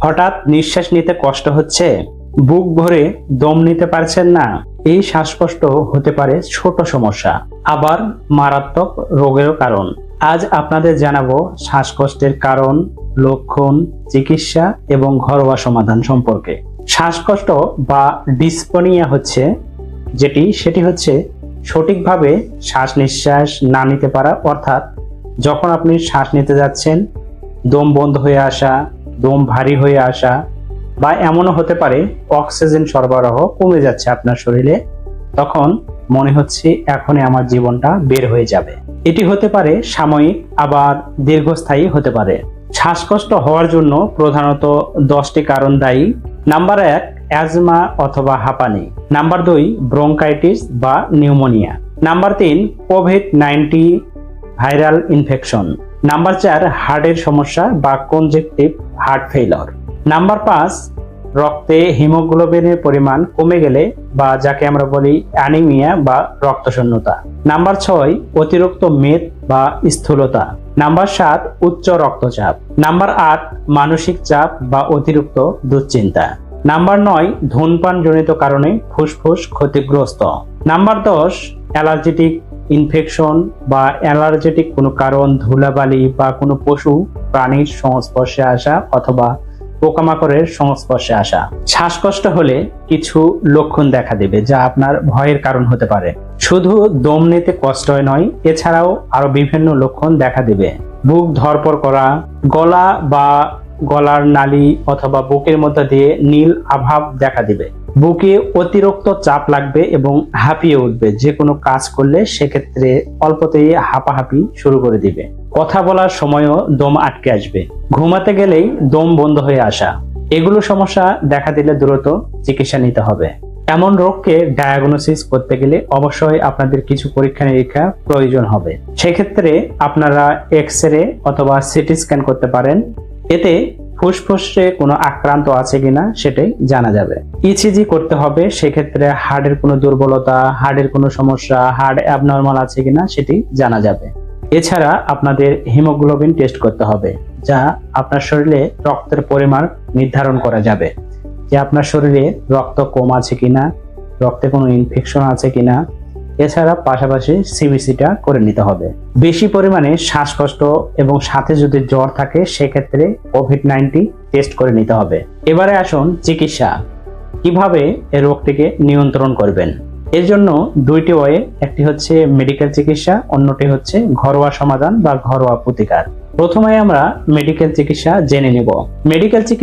হঠাৎ নিঃশ্বাস নিতে কষ্ট হচ্ছে, বুক ভরে দম নিতে পারছেন না, এই শ্বাসকষ্ট হতে পারে ছোট সমস্যা, আবার মারাত্মক রোগেরও কারণ। আজ আপনাদের জানাবো শ্বাসকষ্টের কারণ, লক্ষণ, চিকিৎসা এবং ঘরোয়া সমাধান সম্পর্কে। শ্বাসকষ্ট বা ডিসপনিয়া সেটি হচ্ছে সঠিকভাবে শ্বাস নিঃশ্বাস না নিতে পারা, অর্থাৎ যখন আপনি শ্বাস নিতে যাচ্ছেন দম বন্ধ হয়ে আসা, দম ভারী হয়ে আসা, বা এমনও হতে পারে অক্সিজেন সরবরাহ কমে যাচ্ছে আপনার শরীরে, তখন মনে হচ্ছে এখনই আমার জীবনটা বের হয়ে যাবে। এটি হতে পারে সাময়িক, আবার দীর্ঘস্থায়ী হতে পারে। শ্বাসকষ্ট হওয়ার জন্য প্রধানত 10টি কারণ দায়ী। নাম্বার 1, অ্যাজমা অথবা হাঁপানি। নাম্বার 2, ব্রঙ্কাইটিস বা pneumonia. Number 3, COVID-19 viral infection. Number 4, হার্টের সমস্যা বা কনজেক্টিভ হার্ট ফেইলিওর। নাম্বার 5, রক্তে হিমোগ্লোবিনের পরিমাণ কমে গেলে বা যাকে আমরা বলি অ্যানিমিয়া বা রক্তশূন্যতা। নাম্বার 6, অতিরিক্ত মেদ বা স্থূলতা। নাম্বার 7, উচ্চ রক্তচাপ। নাম্বার 8, মানসিক চাপ বা অতিরিক্ত দুশ্চিন্তা। নাম্বার 9, ধূমপান জনিত কারণে ফুসফুস ক্ষতিগ্রস্ত। নাম্বার 10, অ্যালার্জেটিক ইনফেকশন বা অ্যালার্জেটিক কোনো কারণ, ধুলাবালি বা কোনো পশু প্রাণীর সংস্পর্শে আসা অথবা পোকামাকড়ের সংস্পর্শে আসা। শ্বাসকষ্ট হলে কিছু লক্ষণ দেখা দেবে যা আপনার ভয়ের কারণ হতে পারে। শুধু দম নিতে কষ্ট নয়, এছাড়াও আরো বিভিন্ন লক্ষণ দেখা দেবে। বুক ধড়ফড় করা, গলা বা গলার নালী অথবা বুকের মধ্যে দিয়ে নীল আভাব দেখা দিবে। বুকে অতিরিক্ত চাপ লাগবে এবং হাঁপিয়ে উঠবে। যে কোনো কাজ করলে সেক্ষেত্রে অল্পতেই হাঁপাহাঁপি শুরু করে দিবে। কথা বলার সময়ও দম আটকে আসবে। ঘুমাতে গেলেই দম বন্ধ হয়ে আসা। এগুলো সমস্যা দেখা দিলে দ্রুত চিকিৎসা নিতে হবে। এমন রোগকে ডায়াগনোসিস করতে গেলে অবশ্যই আপনাদের কিছু পরীক্ষা নিরীক্ষা প্রয়োজন হবে। সেক্ষেত্রে আপনারা এক্স-রে অথবা সিটি স্ক্যান করতে পারেন। এতে ফুসফুসে কোনো আক্রান্ত আছে কিনা সেটাই জানা যাবে। ইসিজি করতে হবে, সেক্ষেত্রে হার্টের কোনো দুর্বলতা, হার্টের কোনো সমস্যা, হার্ট অ্যাবনর্মাল আছে কিনা সেটি জানা যাবে। এছাড়া আপনাদের হিমোগ্লোবিন টেস্ট করতে হবে, যা আপনার শরীরে রক্তের পরিমাণ নির্ধারণ করা যাবে যে আপনার শরীরে রক্ত কম আছে কিনা, রক্তে কোনো ইনফেকশন আছে কিনা। এছাড়া পাশাপাশি সিবিসিটা করে নিতে হবে। বেশি পরিমাণে শ্বাসকষ্ট এবং সাথে যদি জ্বর থাকে সেক্ষেত্রে কোভিড-19 টেস্ট করে নিতে হবে। এবারে আসুন চিকিৎসা। কিভাবে এই রোগটিকে নিয়ন্ত্রণ করবেন। এর জন্য 2টি ওয়ে, একটি হচ্ছে মেডিকেল চিকিৎসা, অন্যটি হচ্ছে ঘরোয়া সমাধান বা ঘরোয়া প্রতিকার। প্রথমে আমরা মেডিকেল চিকিৎসা জেনে নেব। মেডিকেল চিকিৎসা